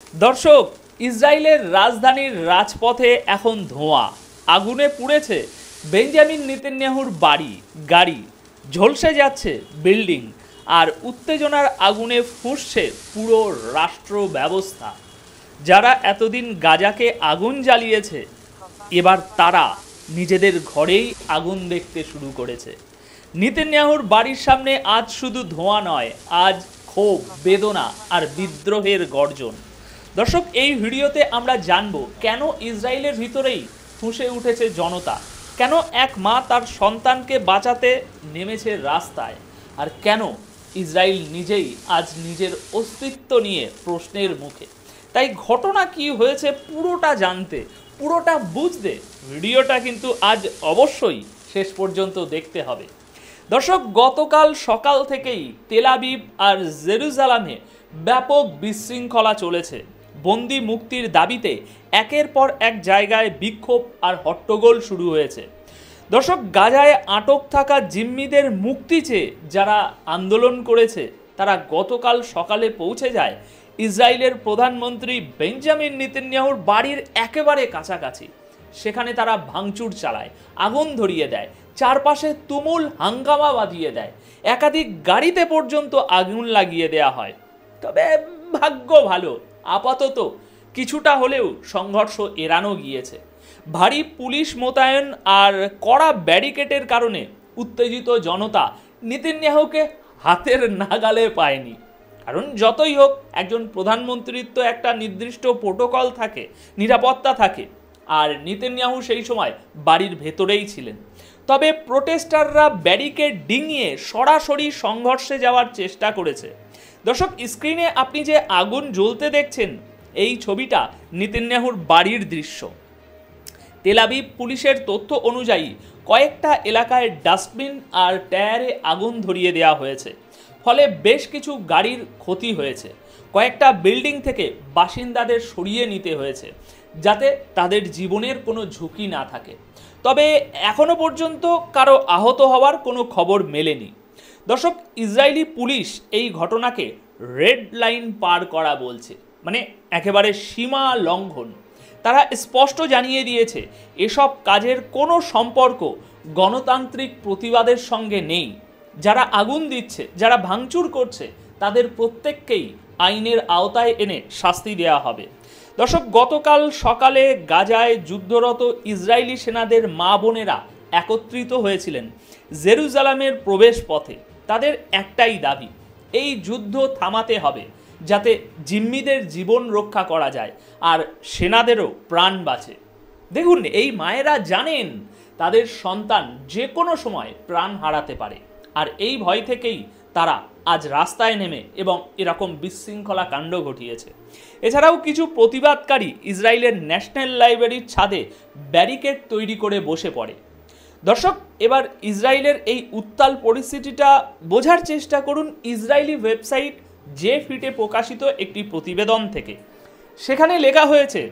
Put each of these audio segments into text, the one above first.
দর্শক, ইসরায়েলের রাজধানীর রাজপথে এখন ধোঁয়া, আগুনে পুড়েছে বেঞ্জামিন নেতানিয়াহুর বাড়ি, গাড়ি ঝলসে যাচ্ছে বিল্ডিং, আর উত্তেজনার আগুনে ফুঁসছে পুরো রাষ্ট্র ব্যবস্থা। যারা এতদিন গাজাকে আগুন জ্বালিয়েছে, এবার তারা নিজেদের ঘরেই আগুন দেখতে শুরু করেছে। নেতানিয়াহুর বাড়ির সামনে আজ শুধু ধোঁয়া নয়, আজ ক্ষোভ, বেদনা আর বিদ্রোহের গর্জন। দর্শক, এই ভিডিওতে আমরা জানব কেন ইসরায়েলের ভিতরেই ফুঁসে উঠেছে জনতা, কেন এক মা তার সন্তানকে বাঁচাতে নেমেছে রাস্তায়, আর কেন ইসরায়েল নিজেই আজ নিজের অস্তিত্ব নিয়ে প্রশ্নের মুখে। তাই ঘটনা কি হয়েছে পুরোটা জানতে, পুরোটা বুঝতে ভিডিওটা কিন্তু আজ অবশ্যই শেষ পর্যন্ত দেখতে হবে। দর্শক, গতকাল সকাল থেকেই তেল আবিব আর জেরুজালেমে ব্যাপক বিশৃঙ্খলা চলেছে। বন্দি মুক্তির দাবিতে একের পর এক জায়গায় বিক্ষোভ আর হট্টগোল শুরু হয়েছে। দর্শক, গাজায় আটক থাকা জিম্মিদের মুক্তি চেয়ে যারা আন্দোলন করেছে, তারা গতকাল সকালে পৌঁছে যায় ইসরায়েলের প্রধানমন্ত্রী বেঞ্জামিন নেতানিয়াহুর বাড়ির একেবারে কাছাকাছি। সেখানে তারা ভাঙচুর চালায়, আগুন ধরিয়ে দেয়, চারপাশে তুমুল হাঙ্গামা বাঁধিয়ে দেয়, একাধিক গাড়িতে পর্যন্ত আগুন লাগিয়ে দেয়া হয়। তবে ভাগ্য ভালো, আপাতত কিছুটা হলেও সংঘর্ষ এড়ানো গিয়েছে। ভারী পুলিশ মোতায়েন আর কড়া ব্যারিকেডের কারণে উত্তেজিত জনতা নেতানিয়াহুকে হাতের নাগালে পায়নি। কারণ যতই হোক, একজন প্রধানমন্ত্রীর তো একটা নির্দিষ্ট প্রোটোকল থাকে, নিরাপত্তা থাকে, আর নেতানিয়াহু সেই সময় বাড়ির ভেতরেই ছিলেন। তবে প্রোটেস্টাররা ব্যারিকেড ডিঙিয়ে সরাসরি সংঘর্ষে যাওয়ার চেষ্টা করেছে। দর্শক, স্ক্রিনে আপনি যে আগুন জ্বলতে দেখছেন, এই ছবিটা নেতানিয়াহুর বাড়ির দৃশ্য। তেল আবিব পুলিশের তথ্য অনুযায়ী কয়েকটা এলাকায় ডাস্টবিন আর টায়ারে আগুন ধরিয়ে দেওয়া হয়েছে, ফলে বেশ কিছু গাড়ির ক্ষতি হয়েছে। কয়েকটা বিল্ডিং থেকে বাসিন্দাদের সরিয়ে নিতে হয়েছে, যাতে তাদের জীবনের কোনো ঝুঁকি না থাকে। তবে এখনো পর্যন্ত কারো আহত হওয়ার কোনো খবর মেলেনি। দর্শক, ইসরায়েলি পুলিশ এই ঘটনাকে রেড লাইন পার করা বলছে, মানে একেবারে সীমা লঙ্ঘন। তারা স্পষ্ট জানিয়ে দিয়েছে এসব কাজের কোনো সম্পর্ক গণতান্ত্রিক প্রতিবাদের সঙ্গে নেই। যারা আগুন দিচ্ছে, যারা ভাঙচুর করছে, তাদের প্রত্যেককেই আইনের আওতায় এনে শাস্তি দেওয়া হবে। দর্শক, গতকাল সকালে গাজায় যুদ্ধরত ইসরায়েলি সেনাদের মা বোনেরা একত্রিত হয়েছিলেন জেরুজালেমের প্রবেশ পথে। তাদের একটাই দাবি, এই যুদ্ধ থামাতে হবে, যাতে জিম্মিদের জীবন রক্ষা করা যায় আর সেনাদেরও প্রাণ বাঁচে। দেখুন, এই মায়েরা জানেন তাদের সন্তান যে কোনো সময় প্রাণ হারাতে পারে, আর এই ভয় থেকেই তারা আজ রাস্তায় নেমে এবং এরকম বিশৃঙ্খলা কাণ্ড ঘটিয়েছে। এছাড়াও কিছু প্রতিবাদকারী ইসরায়েলের ন্যাশনাল লাইব্রেরির ছাদে ব্যারিকেড তৈরি করে বসে পড়ে। দর্শক, এবার ইসরায়েলের এই উত্তাল পরিস্থিতিটা বোঝার চেষ্টা করুন ইসরায়েলি ওয়েবসাইট যে ফিটে প্রকাশিত একটি প্রতিবেদন থেকে। সেখানে লেখা হয়েছে,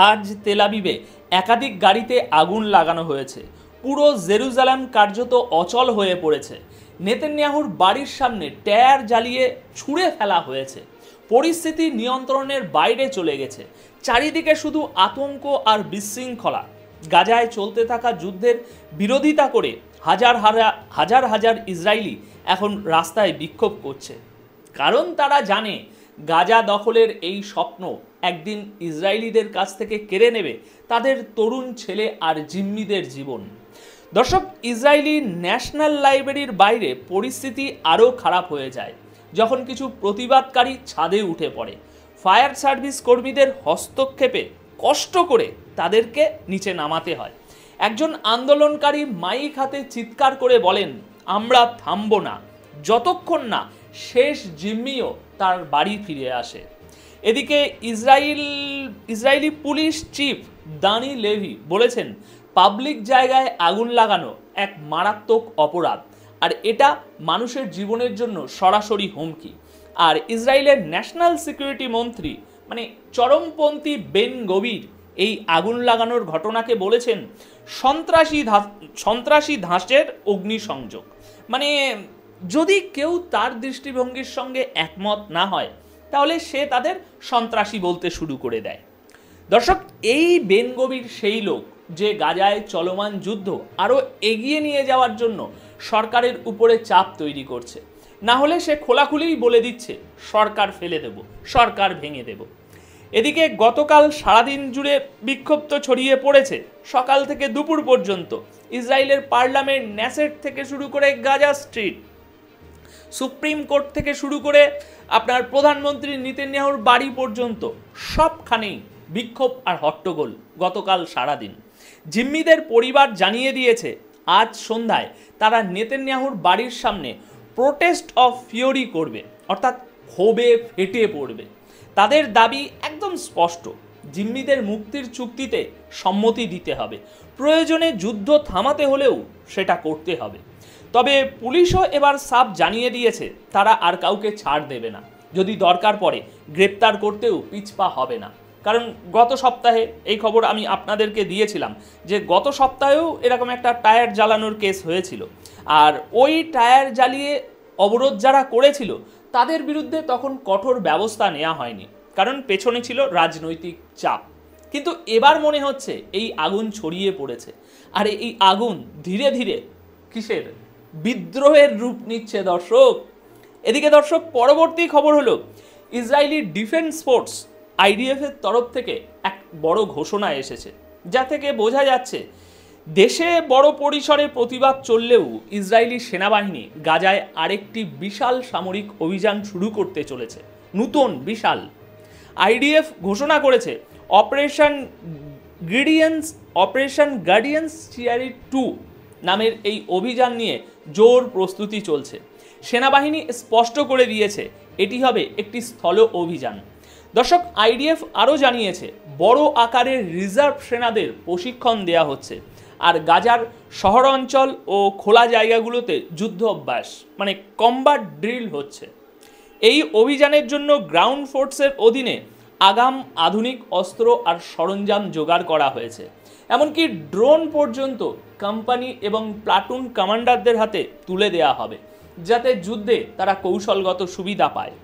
আজ তেল আবিবে একাধিক গাড়িতে আগুন লাগানো হয়েছে, পুরো জেরুজালেম কার্যত অচল হয়ে পড়েছে, নেতানিয়াহুর বাড়ির সামনে টায়ার জ্বালিয়ে ছুঁড়ে ফেলা হয়েছে, পরিস্থিতি নিয়ন্ত্রণের বাইরে চলে গেছে, চারিদিকে শুধু আতঙ্ক আর বিশৃঙ্খলা। গাজায় চলতে থাকা যুদ্ধের বিরোধিতা করে হাজার হাজার ইসরায়েলি এখন রাস্তায় বিক্ষোভ করছে, কারণ তারা জানে গাজা দখলের এই স্বপ্ন একদিন ইসরায়েলিদের কাছ থেকে কেড়ে নেবে তাদের তরুণ ছেলে আর জিম্মিদের জীবন। দর্শক, ইসরায়েলি ন্যাশনাল লাইব্রেরির বাইরে পরিস্থিতি আরও খারাপ হয়ে যায় যখন কিছু প্রতিবাদকারী ছাদে উঠে পড়ে। ফায়ার সার্ভিস কর্মীদের হস্তক্ষেপে কষ্ট করে তাদেরকে নিচে নামাতে হয়। একজন আন্দোলনকারী মাইক হাতে চিৎকার করে বলেন, আমরা থামব না যতক্ষণ না শেষ জিম্মিও তার বাড়ি ফিরে আসে। এদিকে ইসরায়েলি পুলিশ চিফ দানি লেভি বলেছেন, পাবলিক জায়গায় আগুন লাগানো এক মারাত্মক অপরাধ, আর এটা মানুষের জীবনের জন্য সরাসরি হুমকি। আর ইসরায়েলের ন্যাশনাল সিকিউরিটি মন্ত্রী, মানে চরমপন্থী বেন গভির, এই আগুন লাগানোর ঘটনাকে বলেছেন সন্ত্রাসী ধাঁচের অগ্নিসংযোগ। মানে যদি কেউ তার দৃষ্টিভঙ্গির সঙ্গে একমত না হয়, তাহলে সে তাদের সন্ত্রাসী বলতে শুরু করে দেয়। দর্শক, এই বেনগভীর সেই লোক যে গাজায় চলমান যুদ্ধ আরও এগিয়ে নিয়ে যাওয়ার জন্য সরকারের উপরে চাপ তৈরি করছে। না হলে সে খোলাখুলিই বলে দিচ্ছে সরকার ফেলে দেব, সরকার ভেঙে দেব। এদিকে গতকাল সারাদিন জুড়ে বিক্ষোভ তো ছড়িয়ে পড়েছে। সকাল থেকে দুপুর পর্যন্ত ইসরায়েলের পার্লামেন্ট, ন্যাসেট থেকে শুরু করে গাজা স্ট্রিট, সুপ্রিম কোর্ট থেকে শুরু করে আপনার প্রধানমন্ত্রী নেতানিয়াহুর বাড়ি পর্যন্ত সবখানেই বিক্ষোভ আর হট্টগোল গতকাল সারাদিন। জিম্মিদের পরিবার জানিয়ে দিয়েছে আজ সন্ধ্যায় তারা নেতানিয়াহুর বাড়ির সামনে প্রোটেস্ট অফ ফিউরি করবে, অর্থাৎ ক্ষোভে ফেটে পড়বে। তাদের দাবি একদম স্পষ্ট, জিম্মিদের মুক্তির চুক্তিতে সম্মতি দিতে হবে, প্রয়োজনে যুদ্ধ থামাতে হলেও সেটা করতে হবে। তবে পুলিশও এবার সাফ জানিয়ে দিয়েছে তারা আর কাউকে ছাড় দেবে না, যদি দরকার পড়ে গ্রেপ্তার করতেও পিছপা হবে না। কারণ গত সপ্তাহে এই খবর আমি আপনাদেরকে দিয়েছিলাম যে গত সপ্তাহেও এরকম একটা টায়ার জ্বালানোর কেস হয়েছিল, আর ওই টায়ার জ্বালিয়ে অবরোধ যারা করেছিল তাদের বিরুদ্ধে তখন কঠোর ব্যবস্থা নেওয়া হয়নি, কারণ পেছনে ছিল রাজনৈতিক চাপ। কিন্তু এবার মনে হচ্ছে এই আগুন ছড়িয়ে পড়েছে, আর এই আগুন ধীরে ধীরে কিসের বিদ্রোহের রূপ নিচ্ছে দর্শক। এদিকে দর্শক, পরবর্তী খবর হলো ইসরায়েলি ডিফেন্স ফোর্স IDF এর তরফ থেকে এক বড় ঘোষণা এসেছে, যা থেকে বোঝা যাচ্ছে দেশে বড় পরিসরে প্রতিবাদ চললেও ইসরায়েলি সেনাবাহিনী গাজায় আরেকটি বিশাল সামরিক অভিযান শুরু করতে চলেছে। নতুন বিশাল IDF ঘোষণা করেছে অপারেশন গার্ডিয়ান্স চিয়ারি 2 নামের এই অভিযান নিয়ে জোর প্রস্তুতি চলছে। সেনাবাহিনী স্পষ্ট করে দিয়েছে এটি হবে একটি স্থল অভিযান। দর্শক, IDF আরও জানিয়েছে বড় আকারের রিজার্ভ সেনাদের প্রশিক্ষণ দেওয়া হচ্ছে, আর গাজার শহর অঞ্চল ও খোলা জায়গাগুলোতে যুদ্ধ অভ্যাস মানে কম্বাট ড্রিল হচ্ছে। এই অভিযানের জন্য গ্রাউন্ড ফোর্সের অধীনে আগাম আধুনিক অস্ত্র আর সরঞ্জাম জোগাড় করা হয়েছে। এমনকি ড্রোন পর্যন্ত কোম্পানি এবং প্লাটুন কমান্ডারদের হাতে তুলে দেওয়া হবে, যাতে যুদ্ধে তারা কৌশলগত সুবিধা পায়।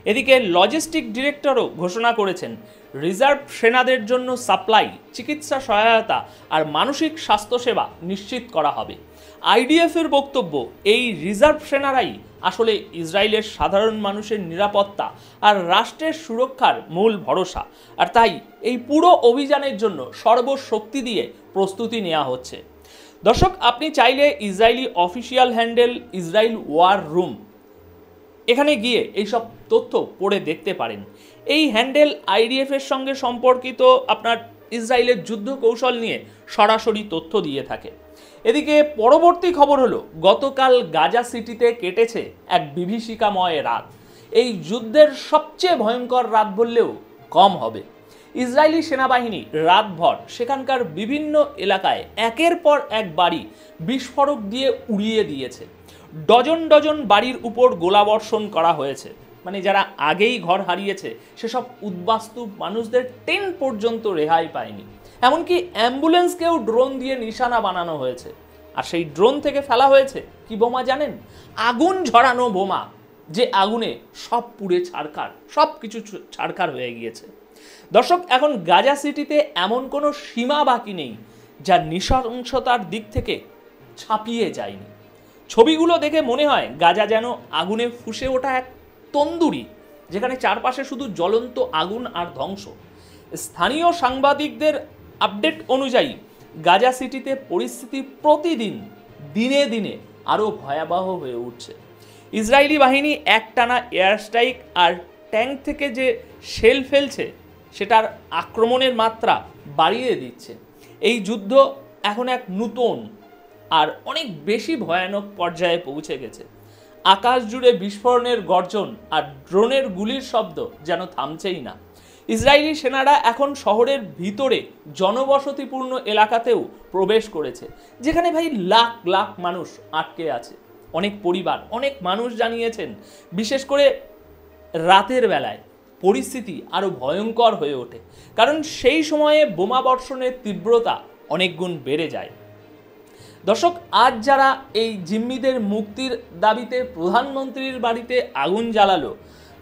এদিকে লজিস্টিক ডিরেক্টরও ঘোষণা করেছেন রিজার্ভ সেনাদের জন্য সাপ্লাই, চিকিৎসা সহায়তা আর মানসিক স্বাস্থ্যসেবা নিশ্চিত করা হবে। IDF এর বক্তব্য, এই রিজার্ভ সেনারাই আসলে ইসরায়েলের সাধারণ মানুষের নিরাপত্তা আর রাষ্ট্রের সুরক্ষার মূল ভরসা, আর তাই এই পুরো অভিযানের জন্য সর্বশক্তি দিয়ে প্রস্তুতি নেওয়া হচ্ছে। দর্শক, আপনি চাইলে Israeli official handle Israel war room এখানে গিয়ে এইসব তথ্য পড়ে দেখতে পারেন। এই হ্যান্ডেল IDF এর সঙ্গে সম্পর্কিত আপনার ইসরায়েলের যুদ্ধ কৌশল নিয়ে সরাসরি তথ্য দিয়ে থাকে। এদিকে পরবর্তী খবর হলো গতকাল গাজা সিটিতে কেটেছে এক বিভীষিকাময় রাত। এই যুদ্ধের সবচেয়ে ভয়ঙ্কর রাত বললেও কম হবে। ইসরায়েলি সেনাবাহিনী রাতভর সেখানকার বিভিন্ন এলাকায় একের পর এক বাড়ি বিস্ফোরক দিয়ে উড়িয়ে দিয়েছে। ডজন ডজন বাড়ির উপর গোলাবর্ষণ করা হয়েছে, মানে যারা আগেই ঘর হারিয়েছে সেসব উদ্বাস্তু মানুষদের টেন্ট পর্যন্ত রেহাই পায়নি। এমনকি অ্যাম্বুলেন্সকেও ড্রোন দিয়ে নিশানা বানানো হয়েছে, আর সেই ড্রোন থেকে ফেলা হয়েছে কি বোমা জানেন? আগুন ঝরানো বোমা, যে আগুনে সব পুড়ে ছারখার, সব কিছু ছারখার হয়ে গিয়েছে। দর্শক, এখন গাজা সিটিতে এমন কোনো সীমা বাকি নেই যা নৃশংসতার দিক থেকে ছাপিয়ে যায়নি। ছবিগুলো দেখে মনে হয় গাজা যেন আগুনে ফুঁসে ওঠা এক তন্দুরি, যেখানে চারপাশে শুধু জ্বলন্ত আগুন আর ধ্বংস। স্থানীয় সাংবাদিকদের আপডেট অনুযায়ী গাজা সিটিতে পরিস্থিতি প্রতিদিন দিনে দিনে আরও ভয়াবহ হয়ে উঠছে। ইসরায়েলি বাহিনী একটানা এয়ার স্ট্রাইক আর ট্যাঙ্ক থেকে যে শেল ফেলছে সেটার আক্রমণের মাত্রা বাড়িয়ে দিচ্ছে। এই যুদ্ধ এখন এক নতুন আর অনেক বেশি ভয়ানক পর্যায়ে পৌঁছে গেছে। আকাশ জুড়ে বিস্ফোরণের গর্জন আর ড্রোনের গুলির শব্দ যেন থামছেই না। ইসরায়েলি সেনারা এখন শহরের ভিতরে জনবসতিপূর্ণ এলাকাতেও প্রবেশ করেছে, যেখানে ভাই লাখ লাখ মানুষ আটকে আছে। অনেক পরিবার, অনেক মানুষ জানিয়েছেন বিশেষ করে রাতের বেলায় পরিস্থিতি আরও ভয়ঙ্কর হয়ে ওঠে, কারণ সেই সময়ে বোমা বর্ষণের তীব্রতা অনেক গুণ বেড়ে যায়। দর্শক, আজ যারা এই জিম্মিদের মুক্তির দাবিতে প্রধানমন্ত্রীর বাড়িতে আগুন জ্বালালো,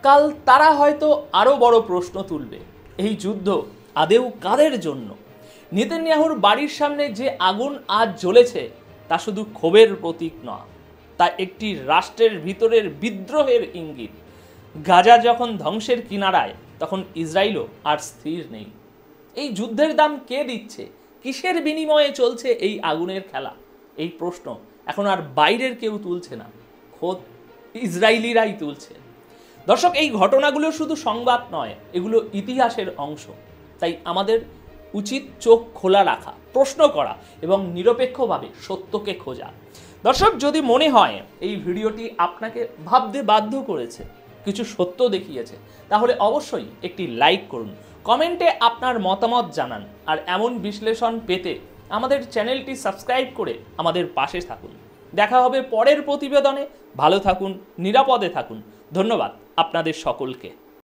কাল তারা হয়তো আরও বড় প্রশ্ন তুলবে, এই যুদ্ধ আদেও কাদের জন্য? নেতানিয়াহুর বাড়ির সামনে যে আগুন আজ জ্বলেছে তা শুধু ক্ষোভের প্রতীক নয়, তা একটি রাষ্ট্রের ভিতরের বিদ্রোহের ইঙ্গিত। গাজা যখন ধ্বংসের কিনারায়, তখন ইসরায়েলও আর স্থির নেই। এই যুদ্ধের দাম কে দিচ্ছে? কিসের বিনিময়ে চলছে এই আগুনের খেলা? এই প্রশ্ন এখন আর বাইরের কেউ তুলছে না, খোদ ইসরায়েলিরাই তুলছে। দর্শক, এই ঘটনাগুলো শুধু সংবাদ নয়, এগুলো ইতিহাসের অংশ। তাই আমাদের উচিত চোখ খোলা রাখা, প্রশ্ন করা এবং নিরপেক্ষভাবে সত্যকে খোঁজা। দর্শক, যদি মনে হয় এই ভিডিওটি আপনাকে ভাবতে বাধ্য করেছে, কিছু সত্য দেখিয়েছে, তাহলে অবশ্যই একটি লাইক করুন, কমেন্টে আপনার মতামত জানান, আর এমন বিশ্লেষণ পেতে আমাদের চ্যানেলটি সাবস্ক্রাইব করে আমাদের পাশে থাকুন। দেখা হবে পরের প্রতিবেদনে। ভালো থাকুন, নিরাপদে থাকুন। ধন্যবাদ আপনাদের সকলকে।